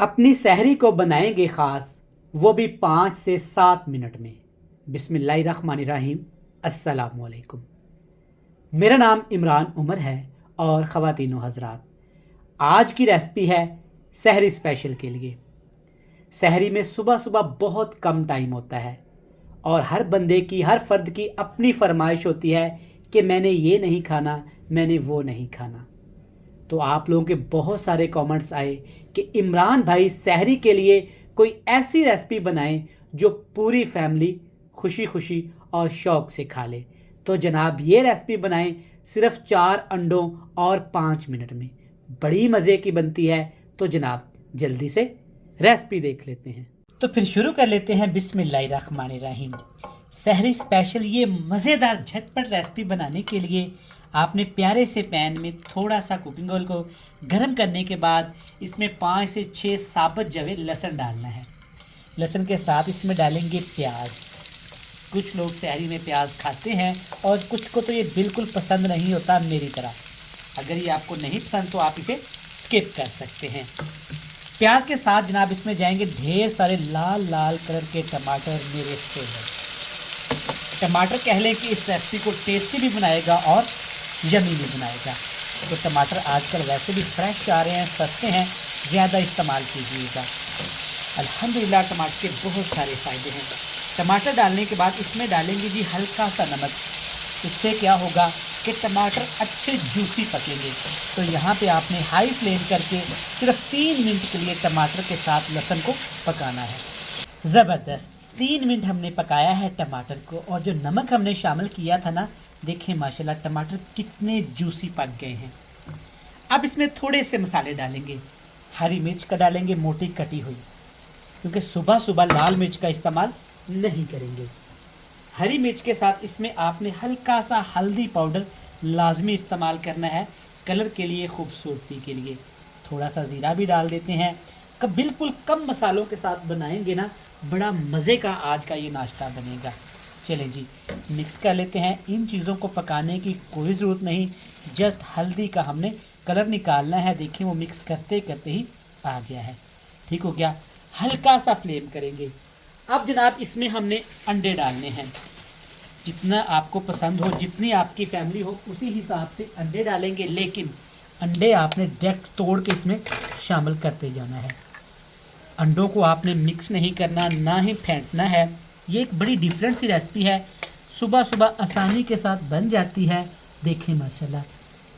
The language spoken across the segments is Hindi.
अपनी सहरी को बनाएंगे ख़ास, वो भी 5 से 7 मिनट में। बिस्मिल्लाहिर्रहमानिर्रहीम। अस्सलाम वालेकुम। मेरा नाम इमरान उमर है और ख़वातीनो हज़रात, आज की रेसिपी है सहरी स्पेशल के लिए। सहरी में सुबह सुबह बहुत कम टाइम होता है और हर बंदे की, हर फ़र्द की अपनी फरमाइश होती है कि मैंने ये नहीं खाना, मैंने वो नहीं खाना। तो आप लोगों के बहुत सारे कमेंट्स आए कि इमरान भाई सहरी के लिए कोई ऐसी रेसिपी बनाएं जो पूरी फैमिली खुशी खुशी और शौक से खा ले। तो जनाब ये रेसिपी बनाएं सिर्फ 4 अंडों और 5 मिनट में, बड़ी मज़े की बनती है। तो जनाब जल्दी से रेसिपी देख लेते हैं। तो फिर शुरू कर लेते हैं बिस्मिल्लाहिर्रहमानिर्रहीम। सहरी स्पेशल ये मज़ेदार झटपट रेसिपी बनाने के लिए आपने प्यारे से पैन में थोड़ा सा कुकिंग ऑयल को गर्म करने के बाद इसमें 5 से 6 साबुत जवे लहसुन डालना है। लहसुन के साथ इसमें डालेंगे प्याज। कुछ लोग सहरी में प्याज खाते हैं और कुछ को तो ये बिल्कुल पसंद नहीं होता मेरी तरह। अगर ये आपको नहीं पसंद तो आप इसे स्किप कर सकते हैं। प्याज के साथ जनाब इसमें जाएंगे ढेर सारे लाल लाल कलर के टमाटर मेरे फेवरेट। टमाटर कह लें कि इस रेसिपी को टेस्टी भी बनाएगा और यमी भी बनाएगा। तो टमाटर आजकल वैसे भी फ्रेश आ रहे हैं, सस्ते हैं, ज़्यादा इस्तेमाल कीजिएगा। अल्हम्दुलिल्लाह टमाटर के बहुत सारे फ़ायदे हैं। टमाटर डालने के बाद इसमें डालेंगे जी हल्का सा नमक। इससे क्या होगा कि टमाटर अच्छे जूसी पकेंगे। तो यहाँ पे आपने हाई फ्लेम करके सिर्फ 3 मिनट के लिए टमाटर के साथ लहसुन को पकाना है। ज़बरदस्त 3 मिनट हमने पकाया है टमाटर को, और जो नमक हमने शामिल किया था ना, देखें माशाल्लाह टमाटर कितने जूसी पक गए हैं। अब इसमें थोड़े से मसाले डालेंगे। हरी मिर्च का डालेंगे मोटी कटी हुई, क्योंकि सुबह सुबह लाल मिर्च का इस्तेमाल नहीं करेंगे। हरी मिर्च के साथ इसमें आपने हल्का सा हल्दी पाउडर लाजमी इस्तेमाल करना है, कलर के लिए, खूबसूरती के लिए। थोड़ा सा ज़ीरा भी डाल देते हैं। कब बिल्कुल कम मसालों के साथ बनाएंगे ना, बड़ा मज़े का आज का ये नाश्ता बनेगा। चलें जी मिक्स कर लेते हैं। इन चीज़ों को पकाने की कोई ज़रूरत नहीं, जस्ट हल्दी का हमने कलर निकालना है। देखिए वो मिक्स करते करते ही आ गया है। ठीक हो गया। हल्का सा फ्लेम करेंगे। अब जनाब इसमें हमने अंडे डालने हैं। जितना आपको पसंद हो, जितनी आपकी फैमिली हो, उसी हिसाब से अंडे डालेंगे। लेकिन अंडे आपने डायरेक्ट तोड़ के इसमें शामिल करते जाना है। अंडों को आपने मिक्स नहीं करना, ना ही फेंटना है। ये एक बड़ी डिफरेंट सी रेसिपी है, सुबह सुबह आसानी के साथ बन जाती है। देखें माशाल्लाह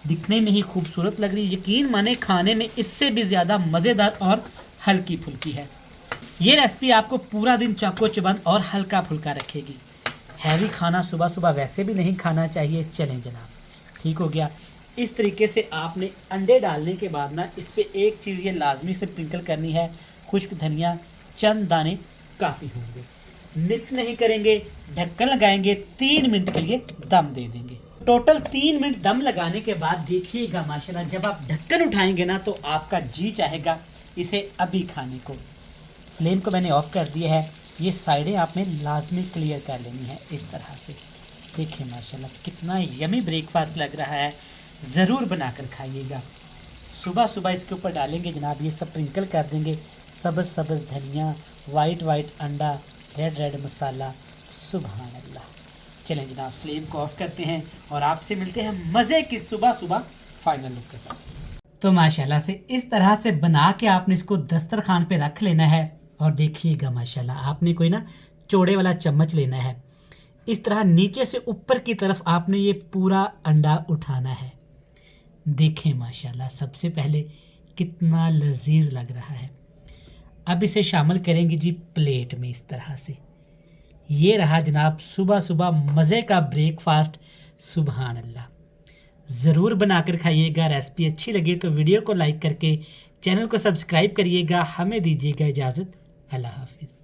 दिखने में ही खूबसूरत लग रही है, यकीन माने खाने में इससे भी ज़्यादा मज़ेदार और हल्की फुल्की है। ये रेसिपी आपको पूरा दिन चाको चबंद और हल्का फुल्का रखेगी। हैवी खाना सुबह सुबह वैसे भी नहीं खाना चाहिए। चलें जनाब ठीक हो गया। इस तरीके से आपने अंडे डालने के बाद ना इस पर एक चीज़ ये लाजमी से स्प्रिंकल करनी है, खुश्क धनिया, चंद दाने काफ़ी होंगे। मिक्स नहीं करेंगे, ढक्कन लगाएंगे, 3 मिनट के लिए दम दे देंगे। टोटल 3 मिनट दम लगाने के बाद देखिएगा माशाल्लाह जब आप ढक्कन उठाएंगे ना तो आपका जी चाहेगा इसे अभी खाने को। फ्लेम को मैंने ऑफ कर दिया है। ये साइडें आपने लाजमी क्लियर कर लेनी है इस तरह से। देखिए माशाल्लाह कितना यमी ब्रेकफास्ट लग रहा है, ज़रूर बनाकर खाइएगा। सुबह सुबह इसके ऊपर डालेंगे जनाब, ये स्प्रिंकल कर देंगे सब्ज़ सब्ज़ धनिया, वाइट वाइट अंडा, रेड रेड मसाला। सुभान अल्लाह। चलें जनाब फ्लेम को ऑफ करते हैं और आपसे मिलते हैं मज़े की सुबह सुबह फाइनल लुक के साथ। तो माशाल्लाह से इस तरह से बना के आपने इसको दस्तरखान पे रख लेना है। और देखिएगा माशाल्लाह आपने कोई ना चौड़े वाला चम्मच लेना है, इस तरह नीचे से ऊपर की तरफ आपने ये पूरा अंडा उठाना है। देखें माशाल्लाह सबसे पहले कितना लजीज लग रहा है। अब इसे शामिल करेंगे जी प्लेट में इस तरह से। ये रहा जनाब सुबह सुबह मज़े का ब्रेकफास्ट। सुभान अल्लाह। ज़रूर बनाकर खाइएगा। रेसिपी अच्छी लगे तो वीडियो को लाइक करके चैनल को सब्सक्राइब करिएगा। हमें दीजिएगा इजाज़त। अल्लाह हाफिज़।